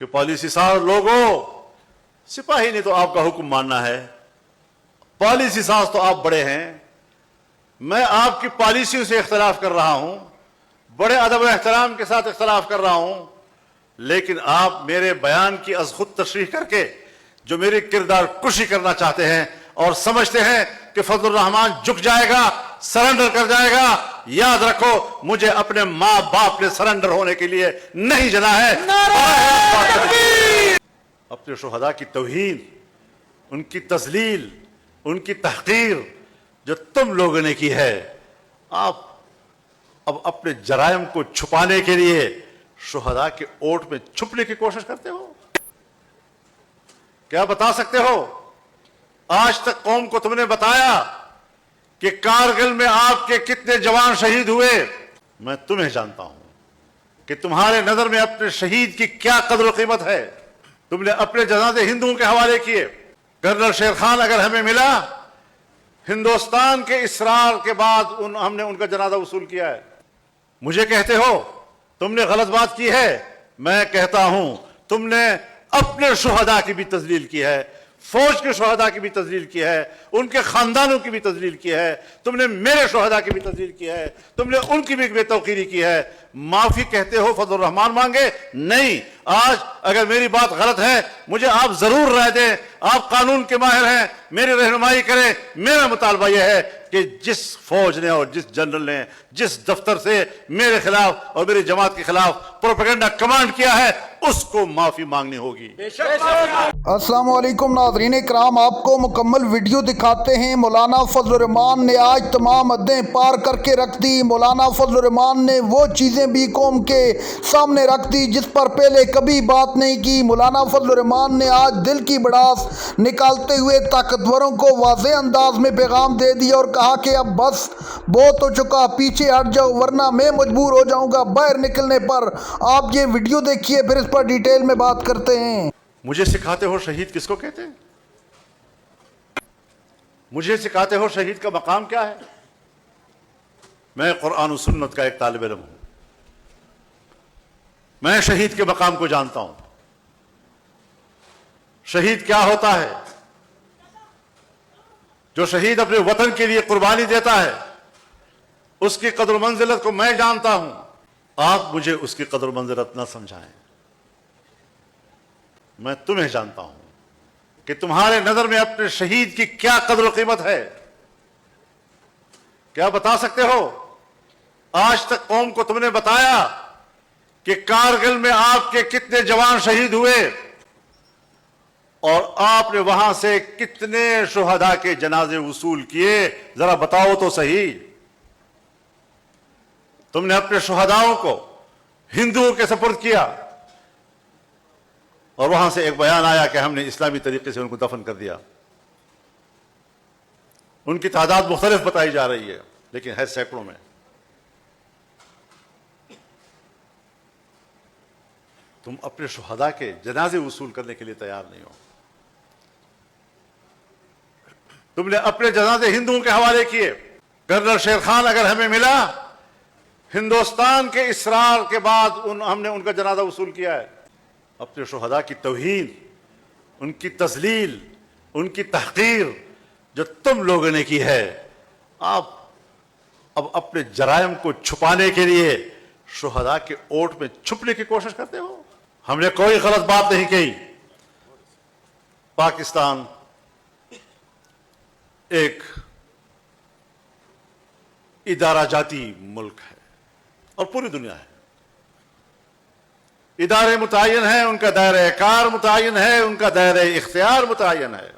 کہ پالیسی ساز لوگوں، سپاہی نے تو آپ کا حکم ماننا ہے، پالیسی ساز تو آپ بڑے ہیں، میں آپ کی پالیسیوں سے اختلاف کر رہا ہوں، بڑے ادب و احترام کے ساتھ اختلاف کر رہا ہوں، لیکن آپ میرے بیان کی از خود تشریح کر کے جو میری کردار کشی کرنا چاہتے ہیں اور سمجھتے ہیں کہ فضل الرحمان جھک جائے گا، سرنڈر کر جائے گا، یاد رکھو مجھے اپنے ماں باپ نے سرنڈر ہونے کے لیے نہیں جنا ہے۔ اپنے شہداء کی توہین، ان کی تذلیل، ان کی تحقیر جو تم لوگوں نے کی ہے، آپ اب اپنے جرائم کو چھپانے کے لیے شہداء کے اوٹ میں چھپنے کی کوشش کرتے ہو۔ کیا بتا سکتے ہو آج تک قوم کو تم نے بتایا کہ کارگل میں آپ کے کتنے جوان شہید ہوئے؟ میں تمہیں جانتا ہوں کہ تمہارے نظر میں اپنے شہید کی کیا قدر و قیمت ہے۔ تم نے اپنے جنازے ہندوؤں کے حوالے کیے۔ کرنل شیر خان اگر ہمیں ملا، ہندوستان کے اصرار کے بعد ہم نے ان کا جنازہ وصول کیا ہے۔ مجھے کہتے ہو تم نے غلط بات کی ہے، میں کہتا ہوں تم نے اپنے شہداء کی بھی تذلیل کی ہے، فوج کے شہداء کی بھی تذلیل کی ہے، ان کے خاندانوں کی بھی تذلیل کی ہے، تم نے میرے شہداء کی بھی تذلیل کی ہے، تم نے ان کی بھی بے توقیری کی ہے۔ معافی کہتے ہو فضل الرحمان مانگے؟ نہیں۔ آج اگر میری بات غلط ہے مجھے آپ ضرور رائے دیں، آپ قانون کے ماہر ہیں، میری رہنمائی کریں۔ میرا مطالبہ یہ ہے کہ جس فوج نے اور جس جنرل نے جس دفتر سے میرے خلاف اور میری جماعت کے خلاف پروپیگنڈا کمانڈ کیا ہے اس کو معافی مانگنی ہوگی۔ السلام علیکم ناظرین کرام، آپ کو مکمل ویڈیو دکھاتے ہیں۔ مولانا فضل الرحمان نے آج تمام حدیں پار کر کے رکھ دی۔ مولانا فضل الرحمان نے وہ چیزیں بھی قوم کے سامنے رکھ دی جس پر پہلے کبھی بات نہیں کی۔ مولانا فضل الرحمان نے آج دل کی بڑاس نکالتے ہوئے طاقتوروں کو واضح انداز میں پیغام دے دیا اور کہا کہ اب بس بہت ہو چکا، پیچھے ہٹ جاؤ ورنہ میں مجبور ہو جاؤں گا باہر نکلنے پر۔ آپ یہ ویڈیو دیکھیے پھر اس پر ڈیٹیل میں بات کرتے ہیں۔ مجھے سکھاتے ہو شہید کس کو کہتے ہیں؟ مجھے سکھاتے ہو شہید کا مقام کیا ہے؟ میں قرآن و سنت کا ایک طالب علم ہوں، میں شہید کے مقام کو جانتا ہوں۔ شہید کیا ہوتا ہے؟ جو شہید اپنے وطن کے لیے قربانی دیتا ہے اس کی قدر و منزلت کو میں جانتا ہوں، آپ مجھے اس کی قدر و منزلت نہ سمجھائیں۔ میں تمہیں جانتا ہوں کہ تمہارے نظر میں اپنے شہید کی کیا قدر و قیمت ہے۔ کیا بتا سکتے ہو آج تک قوم کو تم نے بتایا کہ کارگل میں آپ کے کتنے جوان شہید ہوئے اور آپ نے وہاں سے کتنے شہداء کے جنازے وصول کیے؟ ذرا بتاؤ تو صحیح۔ تم نے اپنے شہداؤں کو ہندوؤں کے سپرد کیا اور وہاں سے ایک بیان آیا کہ ہم نے اسلامی طریقے سے ان کو دفن کر دیا۔ ان کی تعداد مختلف بتائی جا رہی ہے لیکن ہے سینکڑوں میں۔ تم اپنے شہداء کے جنازے وصول کرنے کے لیے تیار نہیں ہو۔ تم نے اپنے جنازے ہندوؤں کے حوالے کیے۔ کرنل شیر خان اگر ہمیں ملا، ہندوستان کے اصرار کے بعد ہم نے ان کا جنازہ وصول کیا ہے۔ اپنے شہداء کی توہین، ان کی تذلیل، ان کی تحقیر جو تم لوگوں نے کی ہے، آپ اب اپنے جرائم کو چھپانے کے لیے شہداء کے اوٹ میں چھپنے کی کوشش کرتے ہو۔ ہم نے کوئی غلط بات نہیں کہی۔ پاکستان ایک ادارہ جاتی ملک ہے اور پوری دنیا ہے۔ ادارے متعین ہیں، ان کا دائرہ کار متعین ہے، ان کا دائرہ اختیار متعین ہے۔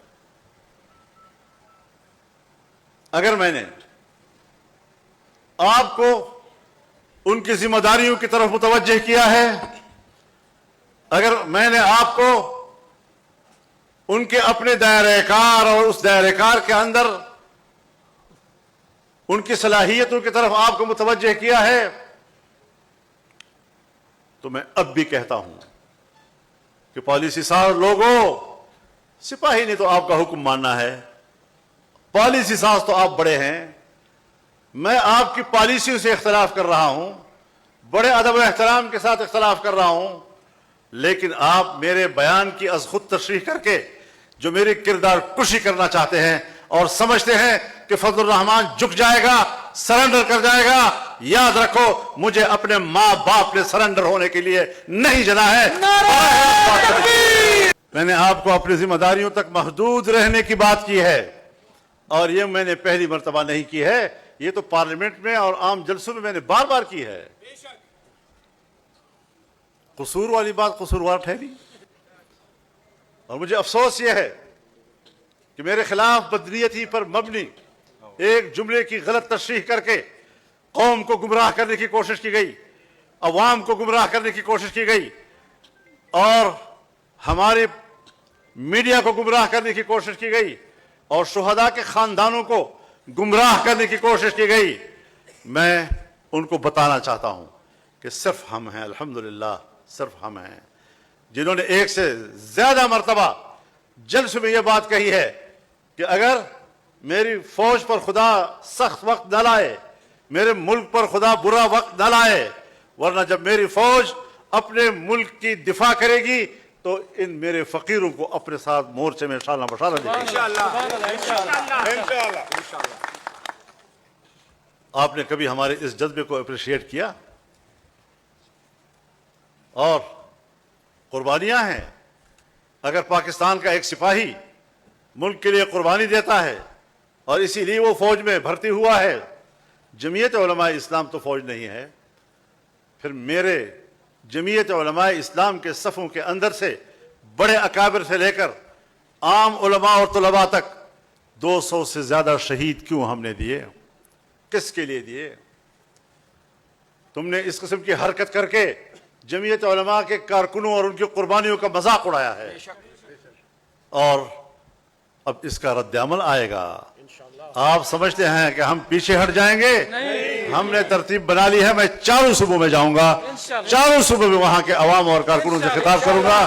اگر میں نے آپ کو ان کی ذمہ داریوں کی طرف متوجہ کیا ہے، اگر میں نے آپ کو ان کے اپنے دائرہ کار اور اس دائرہ کار کے اندر ان کی صلاحیتوں کی طرف آپ کو متوجہ کیا ہے، تو میں اب بھی کہتا ہوں کہ پالیسی ساز لوگوں، سپاہی نے تو آپ کا حکم ماننا ہے، پالیسی ساز تو آپ بڑے ہیں، میں آپ کی پالیسیوں سے اختلاف کر رہا ہوں، بڑے ادب و احترام کے ساتھ اختلاف کر رہا ہوں، لیکن آپ میرے بیان کی از خود تشریح کر کے جو میری کردار کشی کرنا چاہتے ہیں اور سمجھتے ہیں کہ فضل الرحمان جھک جائے گا، سرنڈر کر جائے گا، یاد رکھو مجھے اپنے ماں باپ نے سرنڈر ہونے کے لیے نہیں جنا ہے۔ میں نے آپ کو اپنی ذمہ داریوں تک محدود رہنے کی بات کی ہے، اور یہ میں نے پہلی مرتبہ نہیں کی ہے، یہ تو پارلیمنٹ میں اور عام جلسوں میں نے بار بار کی ہے۔ قصور والی بات قصوروار ٹھہری، اور مجھے افسوس یہ ہے کہ میرے خلاف بدنیتی پر مبنی ایک جملے کی غلط تشریح کر کے قوم کو گمراہ کرنے کی کوشش کی گئی، عوام کو گمراہ کرنے کی کوشش کی گئی، اور ہمارے میڈیا کو گمراہ کرنے کی کوشش کی گئی، اور شہداء کے خاندانوں کو گمراہ کرنے کی کوشش کی گئی۔ میں ان کو بتانا چاہتا ہوں کہ صرف ہم ہیں، الحمدللہ صرف ہم ہیں جنہوں نے ایک سے زیادہ مرتبہ جلسے میں یہ بات کہی ہے کہ اگر میری فوج پر خدا سخت وقت نہ لائے، میرے ملک پر خدا برا وقت نہ لائے، ورنہ جب میری فوج اپنے ملک کی دفاع کرے گی تو ان میرے فقیروں کو اپنے ساتھ مورچے میں شالہ بشالہ دے گی۔ آپ نے کبھی ہمارے اس جذبے کو اپریشیٹ کیا؟ اور قربانیاں ہیں، اگر پاکستان کا ایک سپاہی ملک کے لیے قربانی دیتا ہے اور اسی لیے وہ فوج میں بھرتی ہوا ہے، جمعیت علماء اسلام تو فوج نہیں ہے، پھر میرے جمعیت علماء اسلام کے صفوں کے اندر سے بڑے اکابر سے لے کر عام علماء اور طلباء تک 200 سے زیادہ شہید کیوں ہم نے دیے؟ کس کے لیے دیے؟ تم نے اس قسم کی حرکت کر کے جمعیت علماء کے کارکنوں اور ان کی قربانیوں کا مذاق اڑایا ہے، اور اب اس کا رد عمل آئے گا۔ آپ سمجھتے ہیں کہ ہم پیچھے ہٹ جائیں گے؟ ہم نے ترتیب بنا لی ہے، میں چاروں صوبوں میں جاؤں گا، چاروں صوبوں میں وہاں کے عوام اور کارکنوں سے خطاب کروں گا،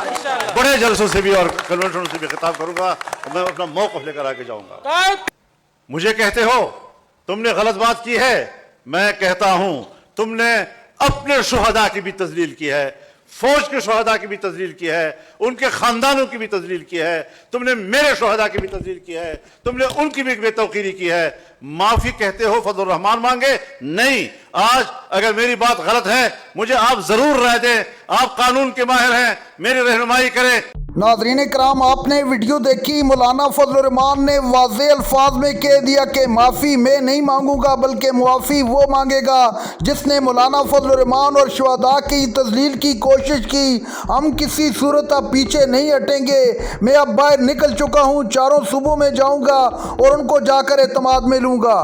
بڑے جلسوں سے بھی اور کنونشنوں سے بھی خطاب کروں گا، میں اپنا موقف لے کر آگے جاؤں گا۔ مجھے کہتے ہو تم نے غلط بات کی ہے، میں کہتا ہوں تم نے اپنے شہداء کی بھی تذلیل کی ہے، فوج کے شہداء کی بھی تذلیل کی ہے، ان کے خاندانوں کی بھی تذلیل کی ہے، تم نے میرے شہداء کی بھی تذلیل کی ہے، تم نے ان کی بھی بے توقیری کی ہے۔ معافی کہتے ہو فضل الرحمان مانگے؟ نہیں، آج اگر میری بات غلط ہے مجھے آپ ضرور رائے دیں، آپ قانون کے ماہر ہیں، میری رہنمائی کریں۔ ناظرین کرام، آپ نے ویڈیو دیکھی، مولانا فضل الرحمان نے واضح الفاظ میں کہہ دیا کہ معافی میں نہیں مانگوں گا بلکہ معافی وہ مانگے گا جس نے مولانا فضل الرحمان اور شہداء کی تذلیل کی کوشش کی۔ ہم کسی صورت اب پیچھے نہیں ہٹیں گے۔ میں اب باہر نکل چکا ہوں، چاروں صوبوں میں جاؤں گا اور ان کو جا کر اعتماد میں لوں گا۔